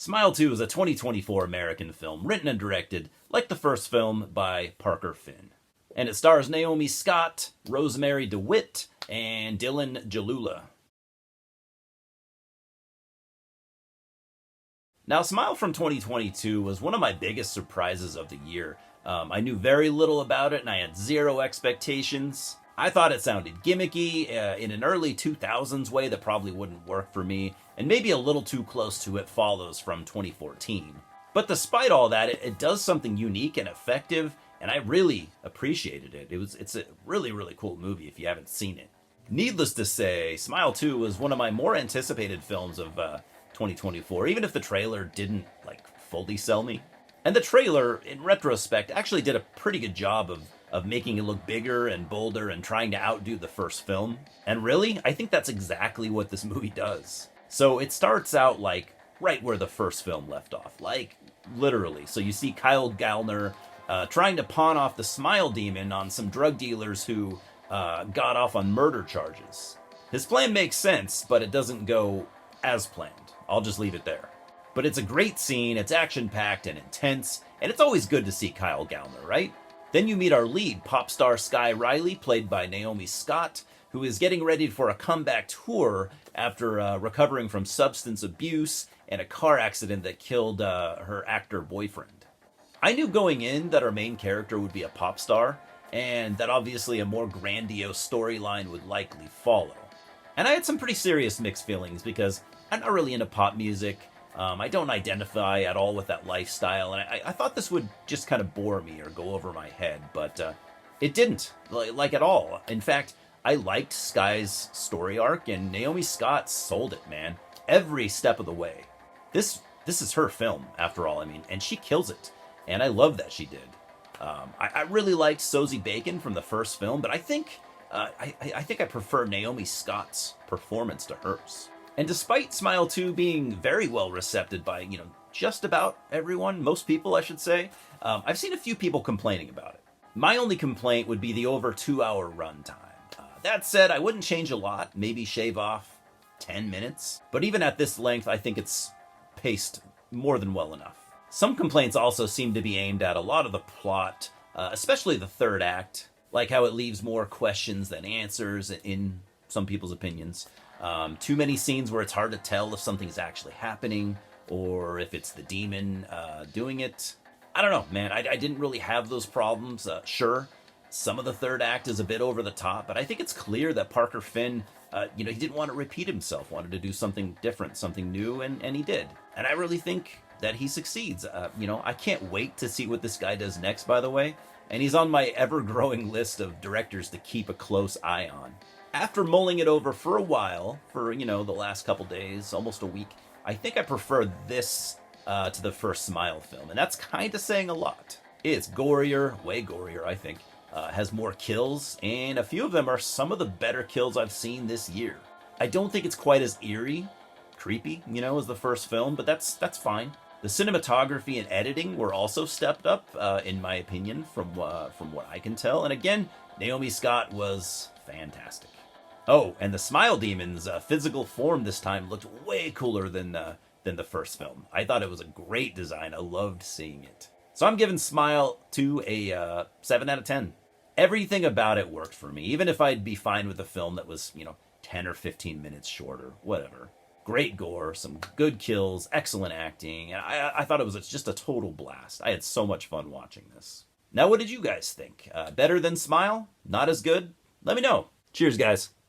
Smile 2 is a 2024 American film written and directed, like the first film, by Parker Finn. And it stars Naomi Scott, Rosemarie DeWitt, and Dylan Gelula. Now, Smile from 2022 was one of my biggest surprises of the year. I knew very little about it and I had zero expectations. I thought it sounded gimmicky in an early 2000s way that probably wouldn't work for me, and maybe a little too close to It Follows from 2014. But despite all that, it does something unique and effective, and I really appreciated it. It's a really, really cool movie if you haven't seen it. Needless to say, Smile 2 was one of my more anticipated films of 2024, even if the trailer didn't fully sell me. And the trailer, in retrospect, actually did a pretty good job of making it look bigger and bolder and trying to outdo the first film. And really, I think that's exactly what this movie does. So it starts out right where the first film left off, literally. So you see Kyle Gallner trying to pawn off the Smile Demon on some drug dealers who got off on murder charges. His plan makes sense, but it doesn't go as planned. I'll just leave it there. But it's a great scene, it's action-packed and intense, and it's always good to see Kyle Gallner, right? Then you meet our lead, pop star Sky Riley, played by Naomi Scott, who is getting ready for a comeback tour after recovering from substance abuse and a car accident that killed her actor boyfriend. I knew going in that our main character would be a pop star, and that obviously a more grandiose storyline would likely follow. And I had some pretty serious mixed feelings because I'm not really into pop music. I don't identify at all with that lifestyle, and I thought this would just kind of bore me or go over my head, but it didn't, at all. In fact, I liked Sky's story arc, and Naomi Scott sold it, man. Every step of the way. This is her film, after all, and she kills it, and I love that she did. I really liked Sosie Bacon from the first film, but I think I prefer Naomi Scott's performance to hers. And despite Smile 2 being very well received by, just about everyone, most people, I should say, I've seen a few people complaining about it. My only complaint would be the over 2-hour runtime. That said, I wouldn't change a lot, maybe shave off 10 minutes. But even at this length, I think it's paced more than well enough. Some complaints also seem to be aimed at a lot of the plot, especially the third act, like how it leaves more questions than answers in some people's opinions. Too many scenes where it's hard to tell if something's actually happening or if it's the demon doing it. I don't know, man. I didn't really have those problems. Sure, some of the third act is a bit over the top, but I think it's clear that Parker Finn, he didn't want to repeat himself, wanted to do something different, something new, and he did. And I really think that he succeeds. I can't wait to see what this guy does next, by the way. And he's on my ever-growing list of directors to keep a close eye on. After mulling it over for a while, for, the last couple days, almost a week, I think I prefer this to the first Smile film, and that's kind of saying a lot. It's gorier, way gorier, I think, has more kills, and a few of them are some of the better kills I've seen this year. I don't think it's quite as eerie, creepy, as the first film, but that's fine. The cinematography and editing were also stepped up, in my opinion, from what I can tell, and again, Naomi Scott was fantastic. Oh, and the Smile Demon's physical form this time looked way cooler than the first film. I thought it was a great design. I loved seeing it. So I'm giving Smile 2 a 7 out of 10. Everything about it worked for me, even if I'd be fine with a film that was, 10 or 15 minutes shorter, whatever. Great gore, some good kills, excellent acting, and I thought it was just a total blast. I had so much fun watching this. Now, what did you guys think? Better than Smile? Not as good? Let me know. Cheers, guys.